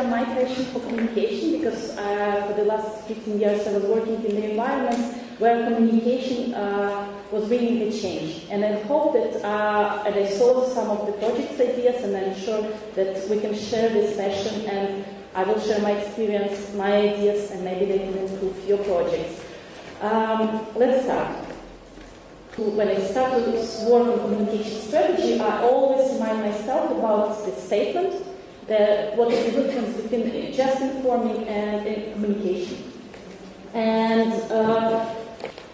my passion for communication because for the last 15 years I was working in the environment where communication was bringing a change. And I hope that, and I saw some of the project's ideas, and I'm sure that we can share this passion, and I will share my experience, my ideas, and maybe they can improve your projects. Let's start. When I started this work on communication strategy, I always remind myself about the statement, what is the difference between just informing and communication. And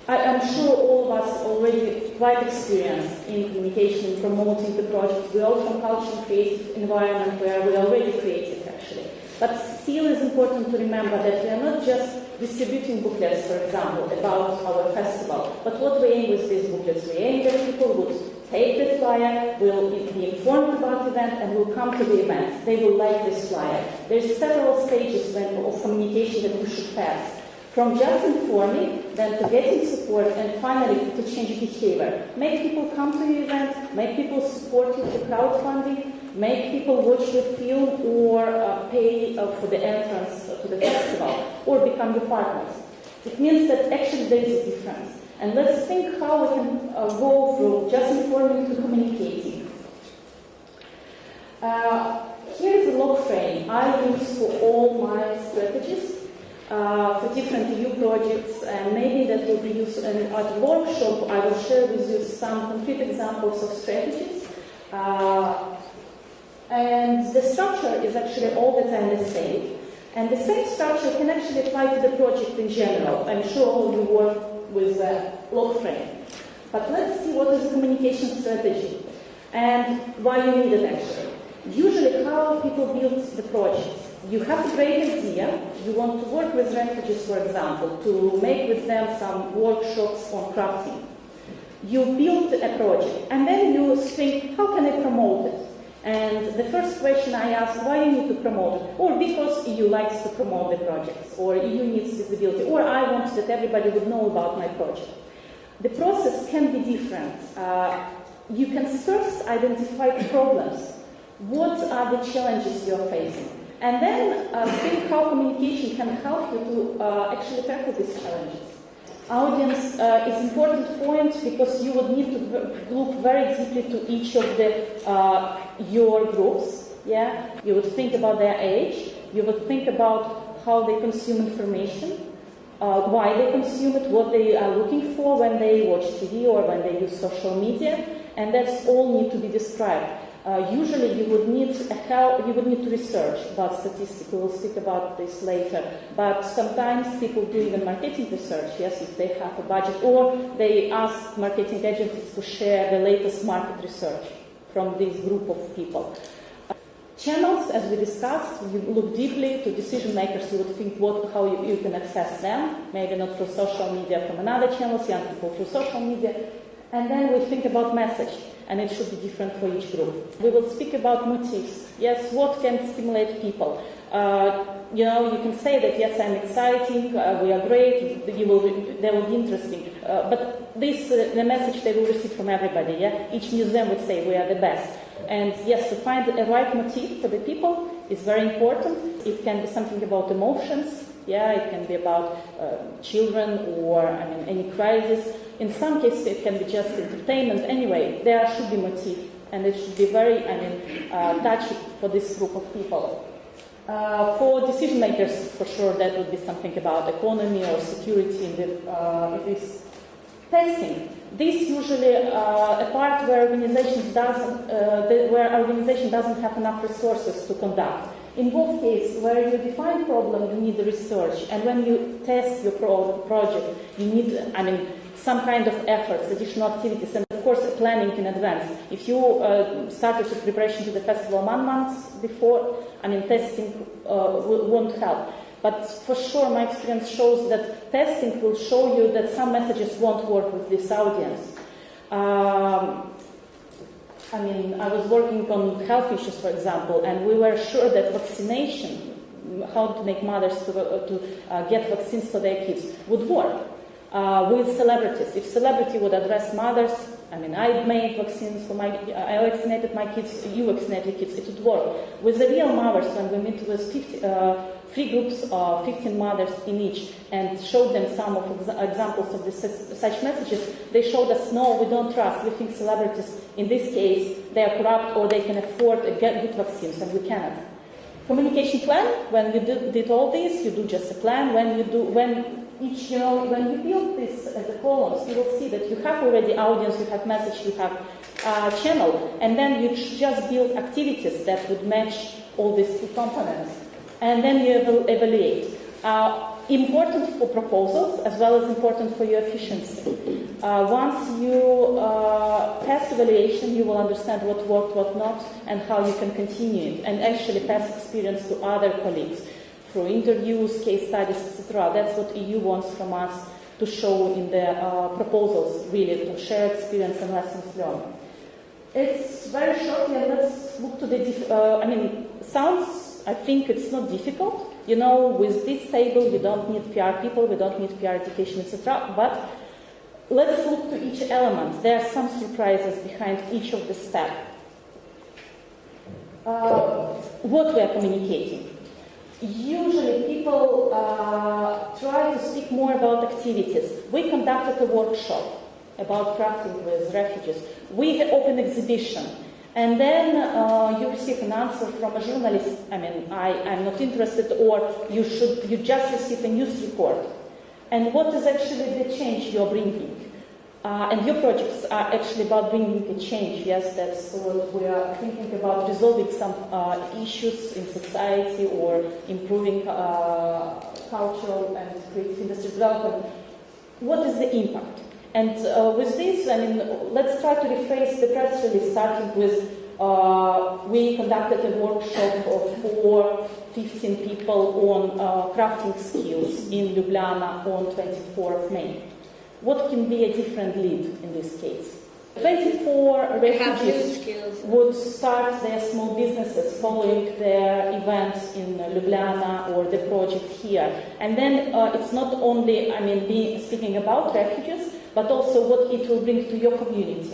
I'm sure all of us already quite experienced in communication, promoting the project. We all from culture and creative environment where we are already creative, actually. But still it's important to remember that we are not just distributing booklets, for example, about our festival, but what we aim with these booklets. We aim that people would take the flyer, will be informed about the event, and will come to the event. They will like this flyer. There's several stages of communication that we should pass. From just informing, then to getting support, and finally to change behavior. Make people come to the event, make people support you for crowdfunding, make people watch the film or pay for the entrance to the festival, or become the partners. It means that actually there is a difference. And let's think how we can go from just informing to communicating. Here's a log frame I use for all my strategies. For different EU projects, and maybe that will be used at the workshop. I will share with you some concrete examples of strategies. And the structure is actually all the time the same. And the same structure can actually apply to the project in general. I'm sure all of you work with a log frame. But let's see what is a communication strategy and why you need it actually. Usually how people build the projects. You have a great idea, you want to work with refugees, for example, to make with them some workshops on crafting. You build a project, and then you think, how can I promote it? And the first question I ask, why you need to promote it? Or because EU likes to promote the projects, or EU needs visibility, or I want that everybody would know about my project. The process can be different. You can first identify the problems. What are the challenges you're facing? And then think how communication can help you to actually tackle these challenges. Audience is an important point because you would need to look very deeply to each of your groups. Yeah, you would think about their age. You would think about how they consume information, why they consume it, what they are looking for when they watch TV or when they use social media, and that's all need to be described. Usually you would need to research about statistics. We will speak about this later. But sometimes people do even marketing research, yes, if they have a budget, or they ask marketing agencies to share the latest market research from this group of people. Channels, as we discussed, you look deeply to decision makers. You would think how you can access them, maybe not through social media, from another channels, young people through social media. And then we think about message, and it should be different for each group. We will speak about motifs. Yes, what can stimulate people? You can say that, yes, I'm exciting, we are great, they will be interesting. But the message they will receive from everybody, yeah? Each museum would say we are the best. And yes, to find a right motif for the people is very important. It can be something about emotions. Yeah, it can be about children or, any crisis. In some cases, it can be just entertainment. Anyway, there should be motif, and it should be very, touchy for this group of people. For decision makers, for sure, that would be something about economy or security in this testing. This usually a part where organization doesn't have enough resources to conduct. In both cases, where you define problem, you need the research, and when you test your project, you need, some kind of efforts, additional activities, and of course planning in advance. If you started the preparation to the festival 1 month before, testing won't help. But for sure, my experience shows that testing will show you that some messages won't work with this audience. I was working on health issues, for example, and we were sure that vaccination, how to make mothers to get vaccines for their kids, would work with celebrities. If celebrity would address mothers, I mean, I made vaccines for I vaccinated my kids, you vaccinated kids, it would work. With the real mothers, when we meet with 3 groups of 15 mothers in each and showed them some of examples of such messages, they showed us, no, we don't trust. We think celebrities, in this case, they are corrupt or they can afford to get good vaccines, and we cannot. Communication plan, when you did all this, you do just a plan. When you build this as a columns, you will see that you have already audience, you have message, you have channel, and then you just build activities that would match all these 2 components. And then you evaluate. Important for proposals as well as important for your efficiency. Once you pass evaluation, you will understand what worked, what not, and how you can continue it, and actually pass experience to other colleagues through interviews, case studies, etc. That's what EU wants from us to show in the proposals, really, to share experience and lessons learned. It's very short, and let's look to the, sounds, I think it's not difficult. You know, with this table, you don't need PR people, we don't need PR education, etc. But let's look to each element. There are some surprises behind each of the steps. What we are communicating. Usually people try to speak more about activities. We conducted a workshop about crafting with refugees. We had open exhibition. And then you receive an answer from a journalist, I'm not interested, or you just receive a news report. And what is actually the change you're bringing? And your projects are actually about bringing a change. Yes, that's what we are thinking about, resolving some issues in society or improving cultural and creative industry development. What is the impact? And with this, let's try to rephrase the press release, starting with we conducted a workshop of 15 people on crafting skills in Ljubljana on 24th May. What can be a different lead in this case? 24 refugees would start their small businesses following their events in Ljubljana or the project here. And then it's not only, speaking about refugees, but also what it will bring to your community.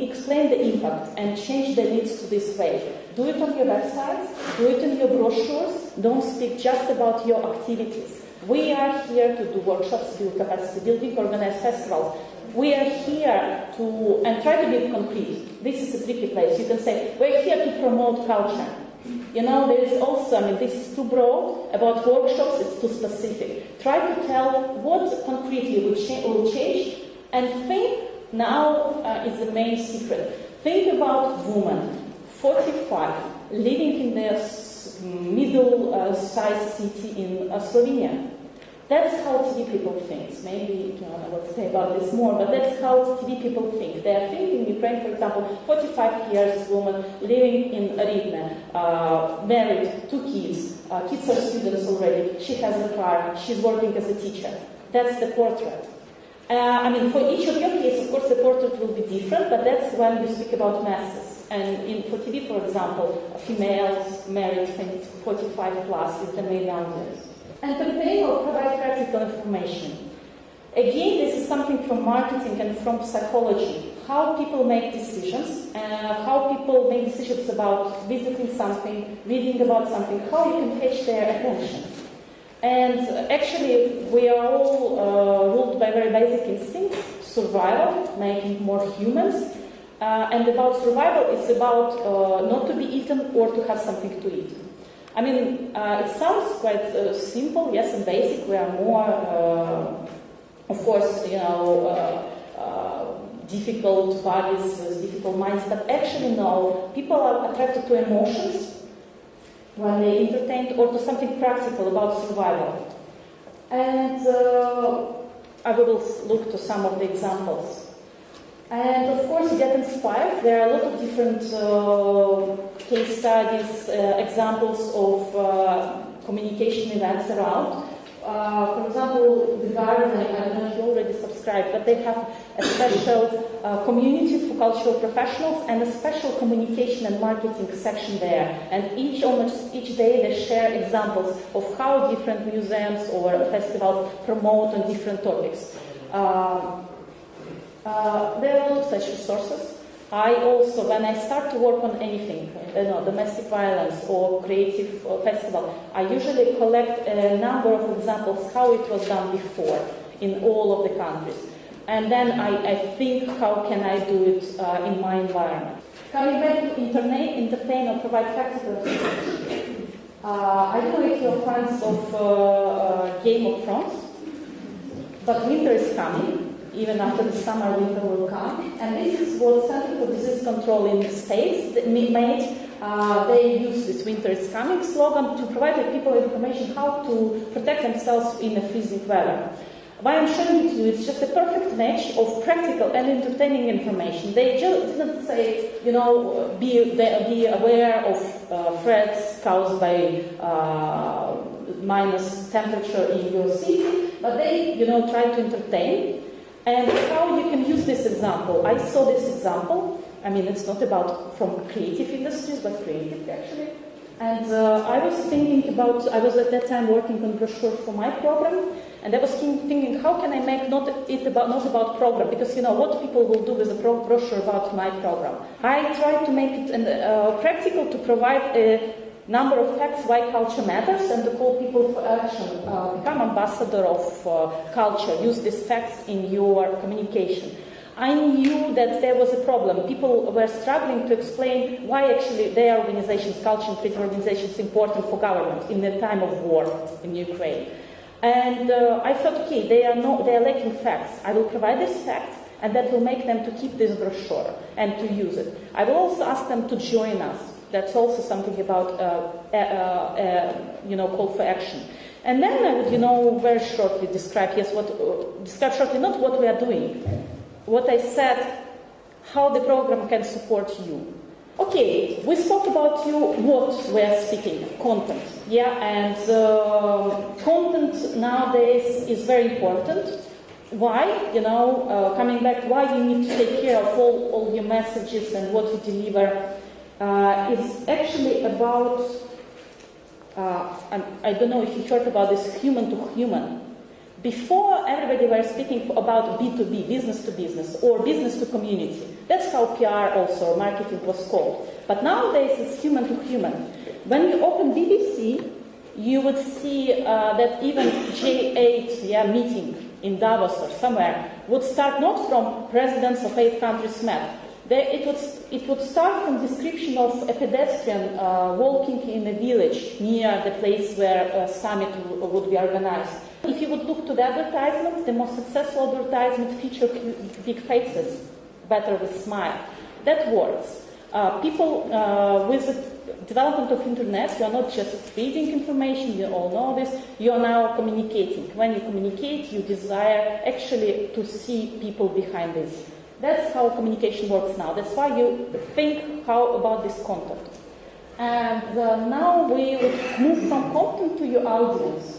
Explain the impact and change the needs to this way. Do it on your websites, do it in your brochures, don't speak just about your activities. We are here to do workshops, build capacity building, organize festivals. We are here to, and try to be concrete. This is a tricky place. You can say, we're here to promote culture. You know, there is also, this is too broad. About workshops, it's too specific. Try to tell what concretely will change, and think now is the main secret. Think about women, 45, living in the middle-sized city in Slovenia. That's how TV people think. Maybe I will say about this more, but that's how TV people think. They are thinking in Ukraine, for example, 45 years woman living in Rivne, married, 2 kids. Kids are students already. She has a car. She's working as a teacher. That's the portrait. For each of your cases, of course, the portrait will be different, but that's when you speak about masses. And for TV, for example, females married 45 plus is the main audience. And campaign will provide practical information. Again, this is something from marketing and from psychology. How people make decisions, how people make decisions about visiting something, reading about something, how you can catch their attention. And actually, we are all ruled by very basic instincts: survival, making more humans. And about survival, it's about not to be eaten or to have something to eat. It sounds quite simple, yes, and basic. We are more, of course, difficult bodies with difficult minds, but actually no, people are attracted to emotions when they entertain, or to something practical about survival. And I will look to some of the examples. And of course, get inspired. There are a lot of different case studies, examples of communication events around. For example, The Guardian, I don't know if you already subscribed, but they have a special community for cultural professionals and a special communication and marketing section there. And almost each day they share examples of how different museums or festivals promote on different topics. There are a lot of such resources. I also, when I start to work on anything, domestic violence or creative festival, I usually collect a number of examples how it was done before in all of the countries. And then I think, how can I do it in my environment? Coming back to entertain or provide practical assistance. I don't know if you're fans of Game of Thrones, but winter is coming. Even after the summer, winter will come. And this is what Center for Disease Control in the States made. They use this winter is coming slogan to provide people information how to protect themselves in a freezing weather. Why I'm showing it to you, it's just a perfect match of practical and entertaining information. They just didn't say, be aware of threats caused by minus temperature in your city, but they, try to entertain. And how you can use this example. I saw this example. I mean, it's not about from creative industries, but creative actually. And I was thinking about, I was at that time working on brochure for my program, and I was thinking, how can I make not about program, because what people will do with a brochure about my program. I tried to make it practical to provide a number of facts why culture matters and to call people for action. Become ambassador of culture. Use these facts in your communication. I knew that there was a problem. People were struggling to explain why actually their organizations, culture and creative organizations, is important for government in the time of war in Ukraine. And I thought, okay, they are lacking facts. I will provide these facts, and that will make them to keep this brochure and to use it. I will also ask them to join us. That's also something about, call for action. And then I would, very shortly describe shortly not what we are doing. What I said, how the program can support you. Okay, we spoke about what we are speaking, content. Yeah, and content nowadays is very important. Why? Coming back, why you need to take care of all your messages and what you deliver. It's actually about, I don't know if you heard about this human to human. Before, everybody were speaking about B2B, business to business, or business to community. That's how PR also, marketing was called. But nowadays, it's human to human. When you open BBC, you would see that even G8 meeting in Davos or somewhere would start not from presidents of 8 countries met. It would start from description of a pedestrian walking in a village near the place where a summit would be organized. If you would look to the advertisement, the most successful advertisement featured big faces, better with smile. That works. People with the development of internet, you are not just reading information, you all know this, you are now communicating. When you communicate, you desire actually to see people behind this. That's how communication works now. That's why you think how about this content. And now we would move from content to your audience.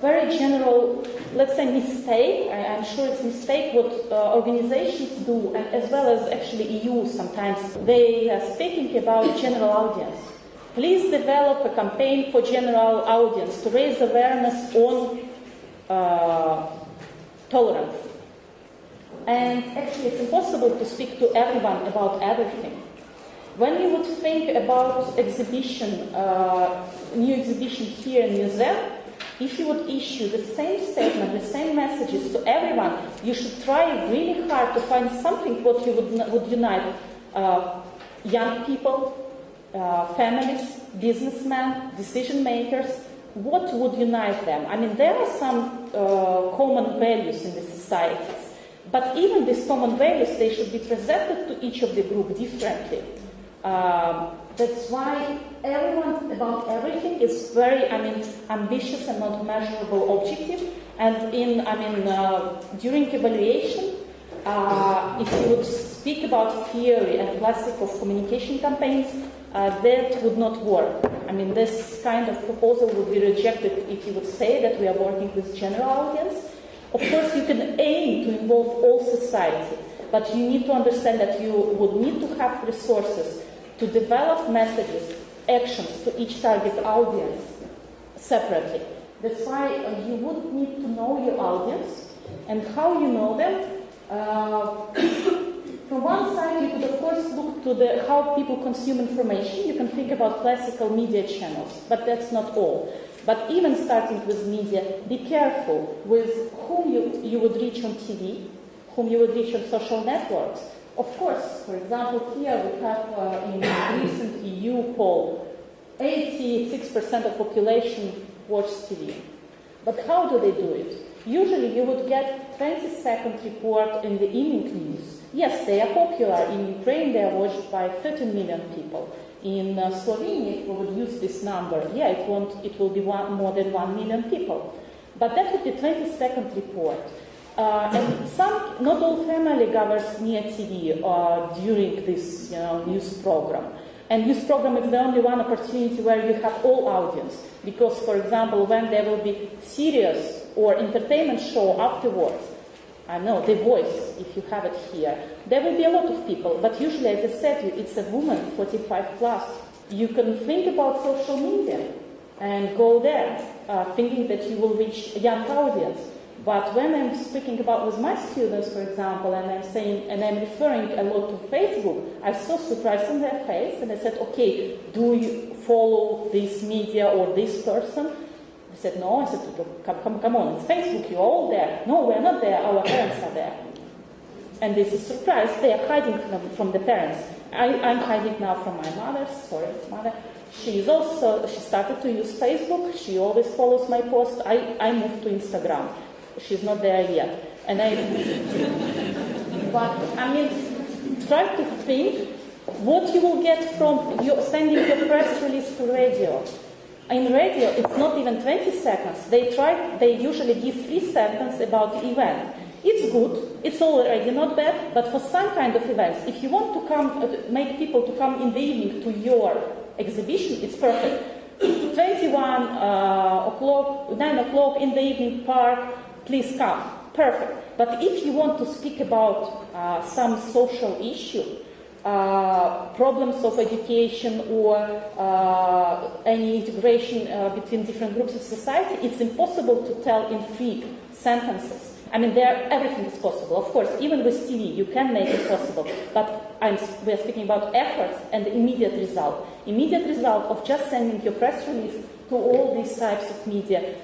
Very general, let's say, mistake. I'm sure it's a mistake what organizations do, and as well as actually EU sometimes. They are speaking about general audience. Please develop a campaign for general audience to raise awareness on tolerance. And actually, it's impossible to speak to everyone about everything. When you would think about exhibition, new exhibition here in museum, if you would issue the same statement, the same messages to everyone, you should try really hard to find something what you would unite young people, families, businessmen, decision makers. What would unite them? I mean, there are some common values in the societies. But even these common values, they should be presented to each of the group differently. That's why everyone about everything is very, ambitious and not measurable objective. And during evaluation, if you would speak about theory and classic of communication campaigns, that would not work. This kind of proposal would be rejected if you would say that we are working with general audience. Of course, you can aim to involve all society, but you need to understand that you would need to have resources to develop messages, actions to each target audience separately. That's why you would need to know your audience, and how you know them, From one side, you could of course look to how people consume information. You can think about classical media channels, but that's not all. But even starting with media, be careful with whom you would reach on TV, whom you would reach on social networks. Of course, for example, here we have in a recent EU poll, 86% of population watch TV. But how do they do it? Usually you would get 20-second report in the evening news. Yes, they are popular. In Ukraine they are watched by 13 million people. In Slovenia, if we would use this number, yeah, it will be more than 1 million people. But that would be 20-second report. And not all family gathers near TV during this news program. And news program is the only one opportunity where you have all audience. Because, for example, when there will be serious or entertainment show afterwards, I know, The Voice, if you have it here, there will be a lot of people. But usually, as I said to you, it's a woman, 45 plus. You can think about social media and go there, thinking that you will reach a young audience. But when I'm speaking about with my students, for example, and I'm saying, and I'm referring a lot to Facebook, I saw surprise on their face, and I said, okay, do you follow this media or this person? They said, no. I said, come on, it's Facebook, you're all there. No, we're not there, our parents are there. And this is surprise, they are hiding from the parents. I'm hiding now from my mother, mother. She started to use Facebook, she always follows my post. I moved to Instagram. She's not there yet. But I mean, try to think what you will get from sending your press release to radio. In radio, it's not even 20 seconds. They usually give 3 sentences about the event. It's good, it's already not bad, but for some kind of events, if you want to come, make people to come in the evening to your exhibition, it's perfect. 9 o'clock in the evening park, please come. Perfect. But if you want to speak about some social issue, problems of education or any integration between different groups of society, it's impossible to tell in 3 sentences. I mean, everything is possible. Of course, even with TV, you can make it possible. But we are speaking about efforts and the immediate result. Immediate result of just sending your press release to all these types of media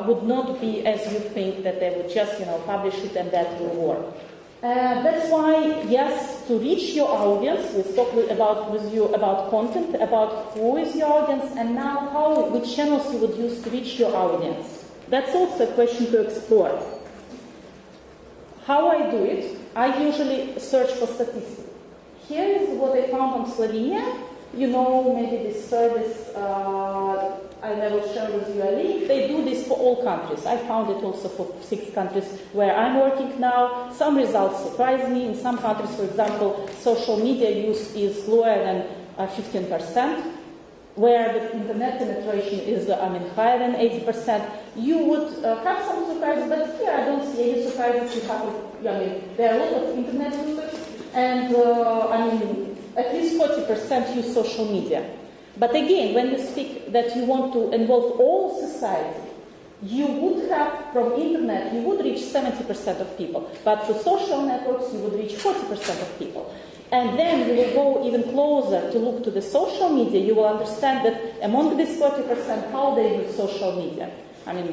would not be as you think, that they would just, publish it and that will work. That's why, yes, to reach your audience, we spoke with you about content, about who is your audience, and now which channels you would use to reach your audience. That's also a question to explore. How I do it, I usually search for statistics. Here is what I found on Slovenia. Maybe this service, I will share with you a link. They do this for all countries. I found it also for 6 countries where I'm working now. Some results surprise me. In some countries, for example, social media use is lower than 15%, where the internet penetration is, higher than 80%. You would have some surprises, but here I don't see any surprises. There are a lot of internet users, and at least 40% use social media. But again, when you speak that you want to involve all society, you would have, from internet, you would reach 70% of people. But through social networks, you would reach 40% of people. And then you will go even closer to look to the social media. You will understand that among this 40%, how they use social media.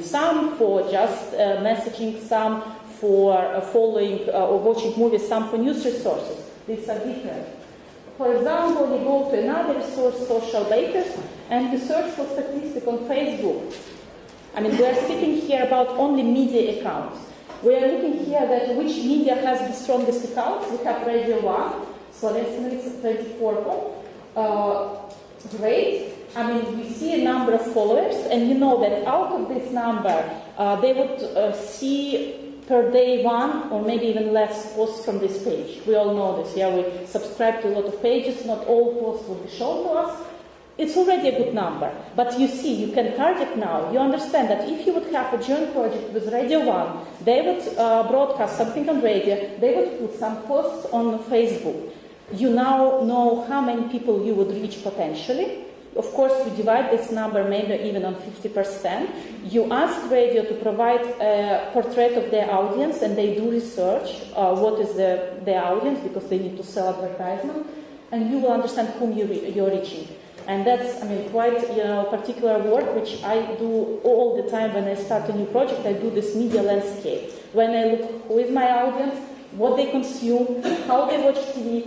Some for just messaging, some for following or watching movies, some for news resources. These are different. For example, you go to another resource, Social Bakers, and you search for statistics on Facebook. We are speaking here about only media accounts. We are looking here at which media has the strongest accounts. We have Radio 1, Slovenia 24. Great. We see a number of followers, and you know that out of this number, they would see per day 1 or maybe even less posts from this page. We all know this. Yeah, we subscribe to a lot of pages. Not all posts will be shown to us. It's already a good number. But you see, you can target now. You understand that if you would have a joint project with Radio 1, they would broadcast something on radio, they would put some posts on Facebook. You now know how many people you would reach potentially. Of course, you divide this number maybe even on 50%. You ask radio to provide a portrait of their audience, and they do research what is their audience, because they need to sell advertisement, and you will understand whom you're reaching. And that's, I mean, quite, particular work which I do all the time when I start a new project. I do this media landscape. When I look who is my audience, what they consume, how they watch TV,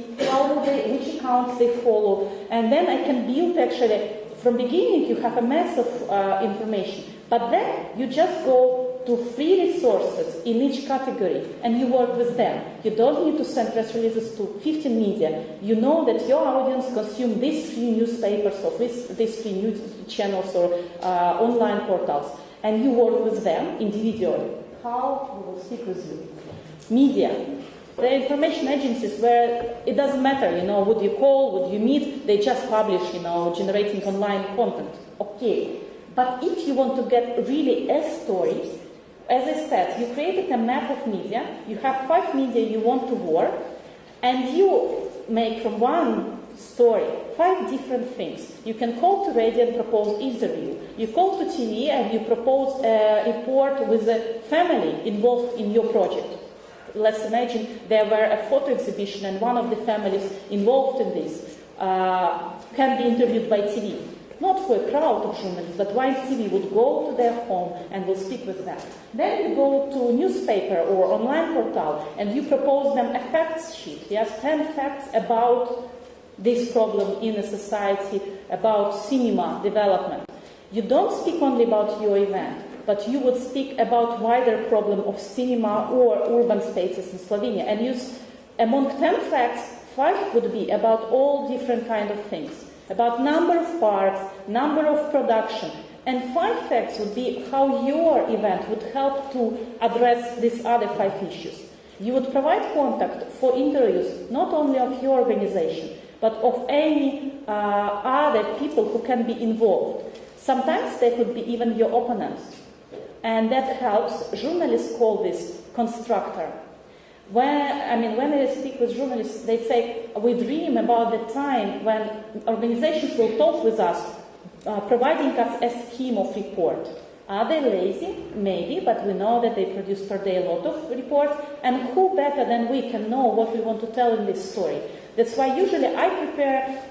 which accounts they follow, and then I can build actually, from beginning you have a mass of information, but then you just go to free resources in each category and you work with them. You don't need to send press releases to 15 media. You know that your audience consume these 3 newspapers or these 3 news channels or online portals, and you work with them individually. How? We will speak with you. Media. There are information agencies where it doesn't matter, would you call, would you meet, they just publish, generating online content. Okay. But if you want to get really a story, as I said, you created a map of media, you have 5 media you want to work, and you make from one story 5 different things. You can call to radio and propose interview. You call to TV and you propose a report with the family involved in your project. Let's imagine there were a photo exhibition and one of the families involved in this can be interviewed by TV. Not for a crowd of journalists, but while TV would go to their home and will speak with them. Then you go to a newspaper or online portal and you propose them a facts sheet. Yes, 10 facts about this problem in a society, about cinema development. You don't speak only about your event, but you would speak about wider problem of cinema or urban spaces in Slovenia, and use among 10 facts, 5 would be about all different kind of things, about number of parts, number of production, and 5 facts would be how your event would help to address these other 5 issues. You would provide contact for interviews not only of your organization, but of any other people who can be involved. Sometimes they could be even your opponents. And that helps. Journalists call this constructor. When I speak with journalists, they say, we dream about the time when organizations will talk with us, providing us a scheme of report. Are they lazy? Maybe, but we know that they produce per day a lot of reports, and who better than we can know what we want to tell in this story? That's why usually I prepare,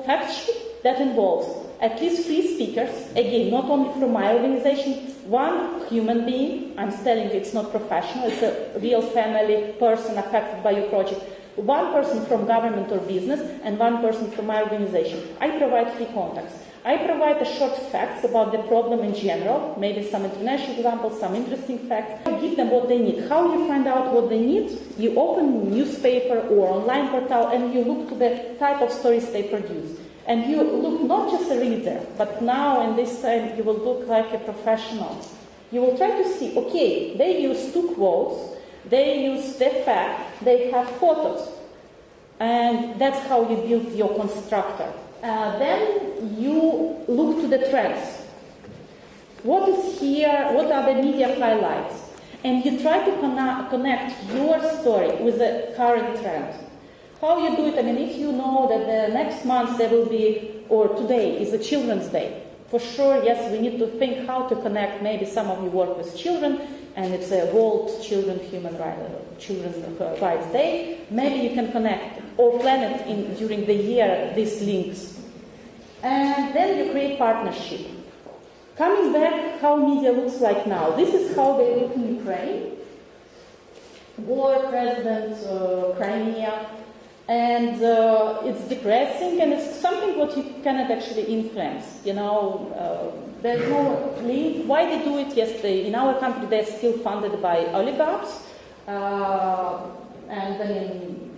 fact sheet that involves at least 3 speakers, again, not only from my organization, 1 human being, I'm telling you it's not professional, it's a real family person affected by your project, 1 person from government or business, and 1 person from my organization. I provide 3 contacts. I provide a short facts about the problem in general, maybe some international examples, some interesting facts. I give them what they need. How you find out what they need? You open newspaper or online portal and you look to the type of stories they produce. And you look not just a reader, but now in this time you will look like a professional. You will try to see, okay, they use 2 quotes, they use the fact, they have photos. And that's how you build your constructor. Then you look to the trends. What is here? What are the media highlights? And you try to connect your story with the current trend. How you do it? If you know that the next month there will be, or today is a Children's Day, for sure, yes, we need to think how to connect. Maybe some of you work with children, and it's a World Children's Rights Day. Maybe you can connect or plan it during the year, these links. And then you create partnership. Coming back, how media looks like now. This is how they look in Ukraine. War, president, Crimea. And it's depressing, and it's something what you cannot actually influence. There's no link. Why they do it? Yes, in our country they're still funded by oligarchs, and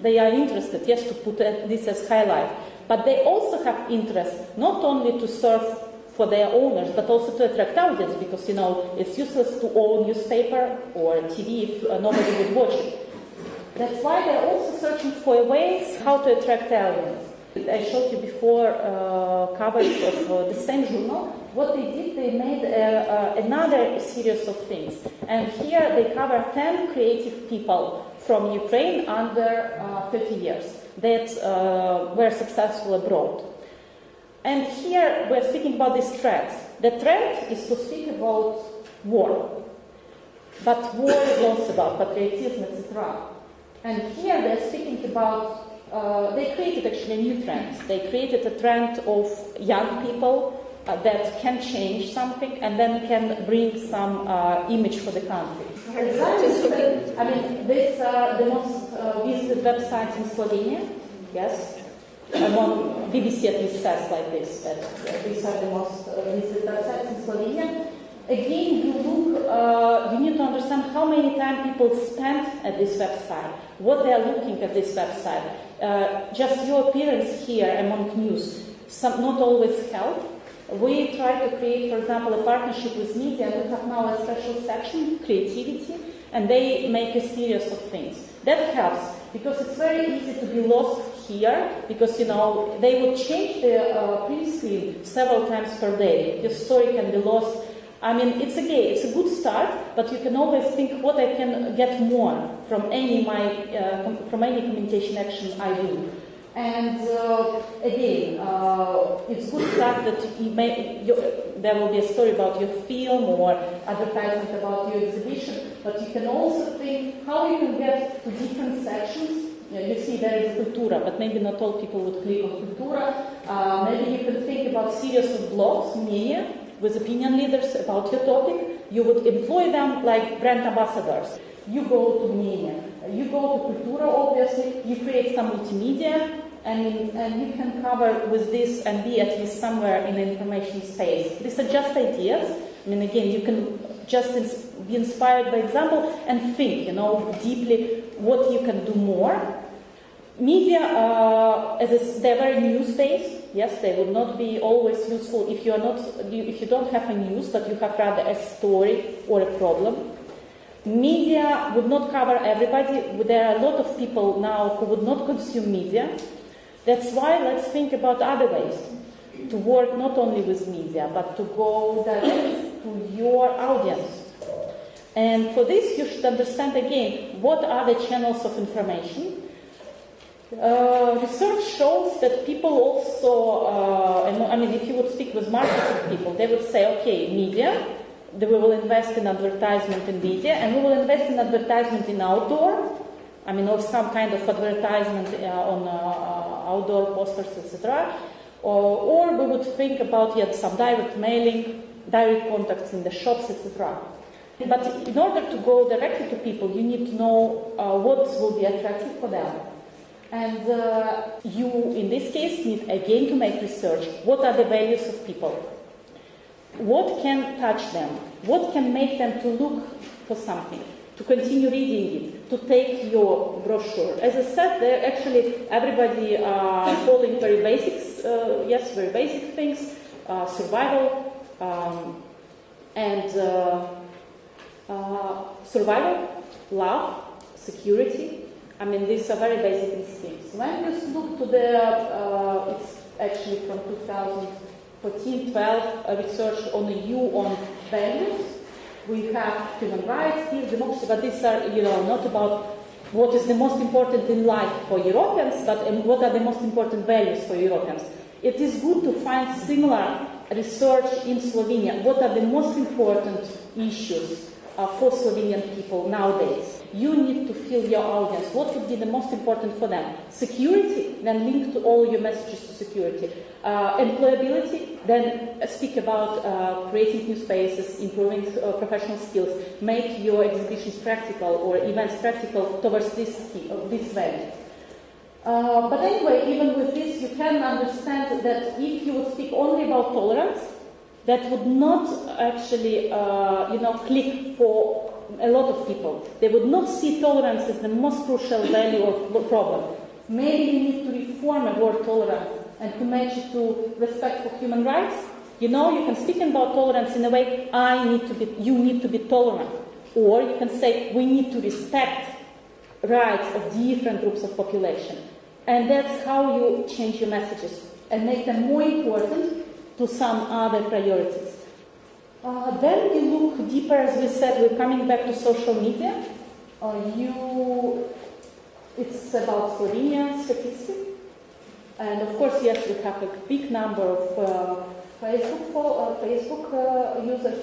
they are interested, yes, to put this as highlight. But they also have interest not only to serve for their owners, but also to attract audience, because it's useless to own newspaper or TV if nobody would watch it. That's why they're also searching for ways how to attract audience. I showed you before coverage of the same journal. What they did, they made another series of things. And here they cover 10 creative people from Ukraine under 30 years that were successful abroad. And here we're speaking about these trends. The trend is to speak about war. But war is also about patriotism, etc. And here they're speaking about, they created actually a new trend. They created a trend of young people that can change something and then can bring some image for the country. I mean, these are the most visited websites in Slovenia, yes. Among BBC at least says like this, that these are the most visited websites in Slovenia. Again, you look, you need to understand how many time people spend at this website, what they are looking at this website. Just your appearance here among news, not always help. We try to create, for example, a partnership with media. We have now a special section, creativity, and they make a series of things. That helps, because it's very easy to be lost here, because, you know, they would change the print screen several times per day. Your story can be lost. I mean, it's a good start, but you can always think what I can get more from any communication action I do. And again, it's good start that there will be a story about your film or advertisement about your exhibition, but you can also think how you can get to different sections. You see there is Kultura, but maybe not all people would click on Kultura. Maybe you can think about series of blogs, media, with opinion leaders about your topic. You would employ them like brand ambassadors. You go to media, you go to Kultura, obviously, you create some multimedia, and you can cover with this and be at least somewhere in the information space. These are just ideas. I mean, again, you can just be inspired by example and think, you know, deeply what you can do more. Media, they're very news-based. Yes, they would not be always useful if you don't have a news, but you have rather a story or a problem. Media would not cover everybody. There are a lot of people now who would not consume media. That's why let's think about other ways to work not only with media, but to go direct to your audience. And for this, you should understand again, what are the channels of information? Research shows that people also, I mean, if you would speak with marketing people, they would say, okay, media, we will invest in advertisement in media, and we will invest in advertisement in outdoor, I mean, or some kind of advertisement on outdoor posters, etc. Or we would think about some direct mailing, direct contacts in the shops, etc. But in order to go directly to people, you need to know what will be attractive for them. And you, in this case, need again to make research. What are the values of people? What can touch them? What can make them to look for something? To continue reading it? To take your brochure? As I said, there actually everybody following very basics, very basic things, survival and survival, love, security. I mean, these are very basic instincts. When you look to the, it's actually from 2014-12 research on the EU on values. We have human rights, peace, democracy, but these are, not about what is the most important in life for Europeans, but what are the most important values for Europeans. It is good to find similar research in Slovenia. What are the most important issues for Slovenian people nowadays? You need to fill your audience. What would be the most important for them? Security, then link to all your messages to security. Employability, then speak about creating new spaces, improving professional skills, make your exhibitions practical or events practical towards this value. But anyway, even with this, you can understand that if you would speak only about tolerance, that would not actually, click for a lot of people. They would not see tolerance as the most crucial value or problem. Maybe you need to reform the word tolerance and to match it to respect for human rights. You can speak about tolerance in a way, you need to be tolerant. Or you can say, we need to respect rights of different groups of population. And that's how you change your messages and make them more important to some other priorities. Then we look deeper, as we said, we're coming back to social media. It's about Slovenia statistics. And of course, yes, we have a big number of Facebook users,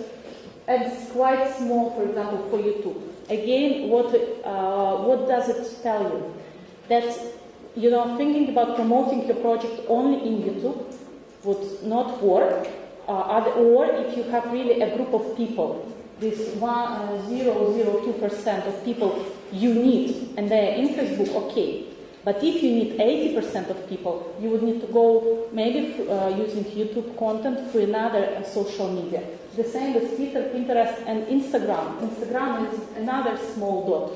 and it's quite small, for example, for YouTube. Again, what does it tell you? That, you know, thinking about promoting your project only in YouTube would not work, or if you have really a group of people, this 0.002% of people you need, and they're in Facebook, okay. But if you need 80% of people, you would need to go maybe using YouTube content through another social media. The same with Twitter, Pinterest, and Instagram. Instagram is another small dot.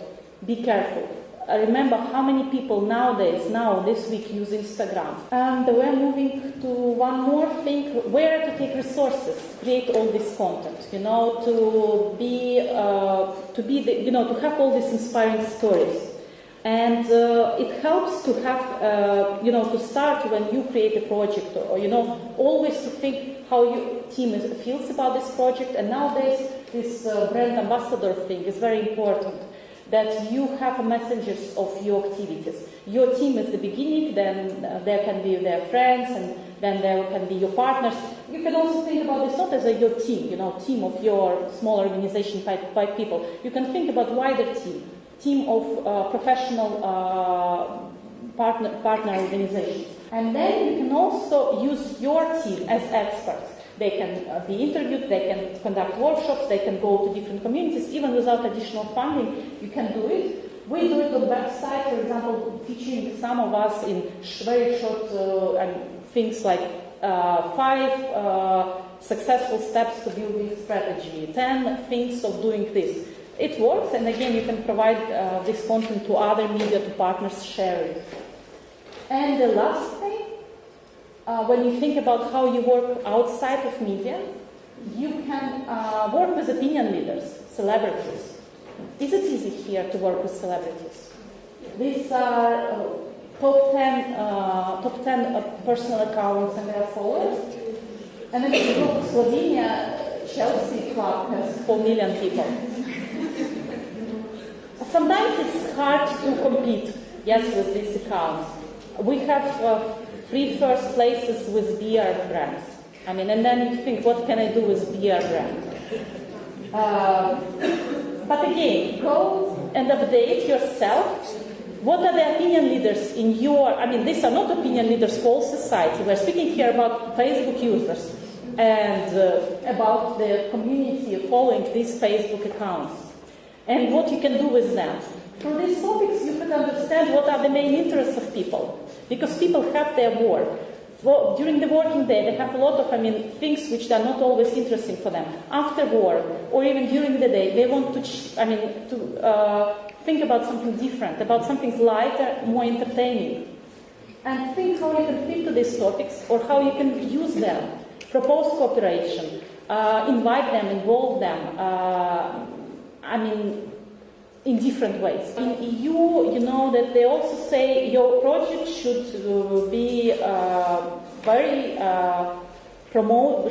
Be careful. Remember how many people nowadays, this week, use Instagram. And we're moving to one more thing, where to take resources to create all this content, you know, to have all these inspiring stories. And it helps to have, to start when you create a project, or, always to think how your team feels about this project. And nowadays, this brand ambassador thing is very important, that you have messengers of your activities. Your team is the beginning, then there can be their friends, and then there can be your partners. You can also think about this not as your team, team of your small organization by people. You can think about wider team of professional partner organizations. And then you can also use your team as experts. They can be interviewed, they can conduct workshops, they can go to different communities, even without additional funding, you can do it. We do it on the website, for example, teaching some of us in very short things like 5 successful steps to building strategy, 10 things of doing this. It works, and again, you can provide this content to other media, to partners, share it. And the last thing, when you think about how you work outside of media, you can work with opinion leaders, celebrities. Is it easy here to work with celebrities? These are top 10 personal accounts and their followers. And then if you look, Slovenia, Chelsea Club has 4 million people. Sometimes it's hard to compete, yes, with these accounts. We have 3 first places with beer brands. And then you think, what can I do with beer brand? But again, go and update yourself. What are the opinion leaders in your, these are not opinion leaders for all society. We're speaking here about Facebook users and about the community following these Facebook accounts. And what you can do with them. Through these topics, you can understand what are the main interests of people. Because people have their work. During the working day, they have a lot of things which are not always interesting for them. After work, or even during the day, they want to think about something different, about something lighter, more entertaining. And think how you can fit to these topics, or how you can use them. Propose cooperation, invite them, involve them. In different ways. In EU, you know that they also say your project should be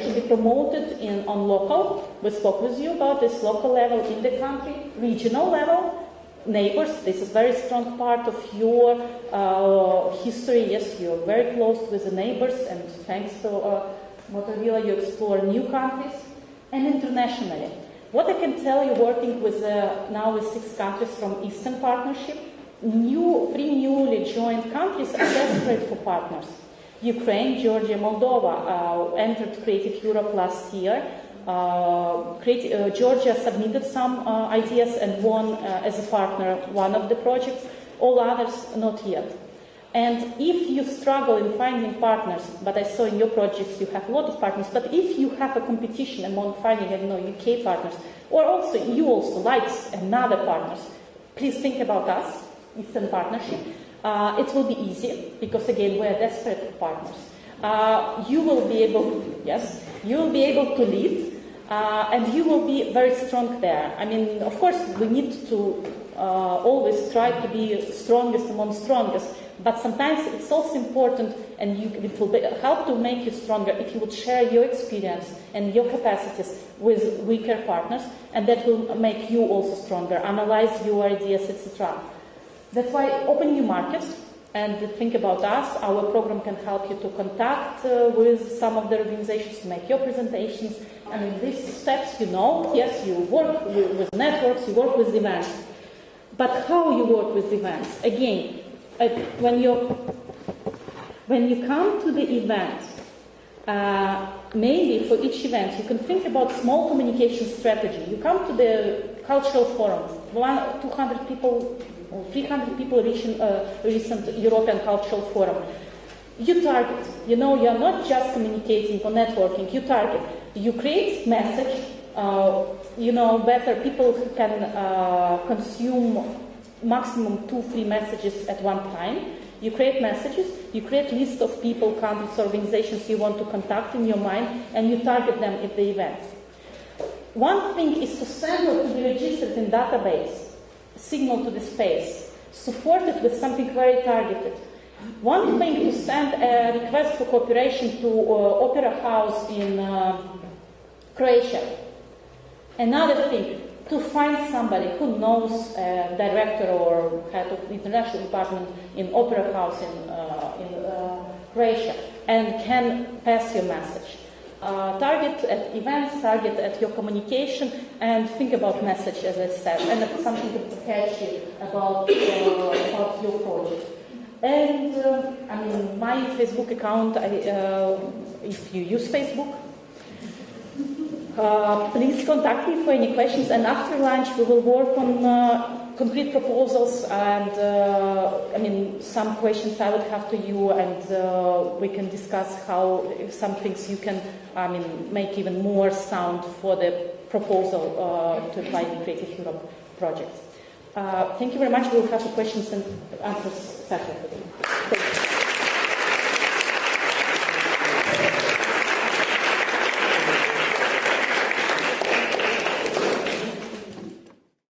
should be promoted on local. We spoke with you about this local level in the country, regional level, neighbors. This is very strong part of your history. Yes, you're very close with the neighbors, and thanks to Motorvilla, you explore new countries, and internationally. What I can tell you, working with now with 6 countries from Eastern Partnership, 3 newly joined countries are desperate for partners. Ukraine, Georgia, Moldova entered Creative Europe last year. Georgia submitted some ideas and won as a partner one of the projects. All others not yet. And if you struggle in finding partners, but I saw in your projects you have a lot of partners, but if you have a competition among finding, UK partners, or also you also like another partners, please think about us, Eastern Partnership. It will be easy, because again, we're desperate for partners. You will be able to lead, and you will be very strong there. Of course, we need to always try to be strongest among strongest, but sometimes it's also important, and it will help to make you stronger if you would share your experience and your capacities with weaker partners, and that will make you also stronger, analyze your ideas, etc. That's why open new markets, and think about us. Our program can help you to contact with some of the organizations to make your presentations. And in these steps, you know, yes, you work with networks, you work with events. But how you work with events? Again, when you come to the event, maybe for each event, you can think about small communication strategy. You come to the cultural forum, 200 people, 300 people reaching recent European Cultural Forum. You target, you know, you're not just communicating or networking, you target. You create message, you know, better people can consume maximum 2-3 messages at one time. You create messages, you create list of people, countries, organizations you want to contact in your mind, and you target them at the events. One thing is to send or to be registered in database, signal to the space, support it with something very targeted. One thing to send a request for cooperation to Opera House in Croatia. Another thing, to find somebody who knows a director or head of the international department in Opera House in Croatia and can pass your message. Target at events, target at your communication, and think about message, as I said, and something catchy about your project. And I mean, my Facebook account, if you use Facebook, please contact me for any questions, and after lunch we will work on concrete proposals and I mean, some questions I would have to you, and we can discuss how some things you can, I mean, make even more sound for the proposal to apply in Creative Europe projects. Thank you very much. We'll have the questions and answers separately.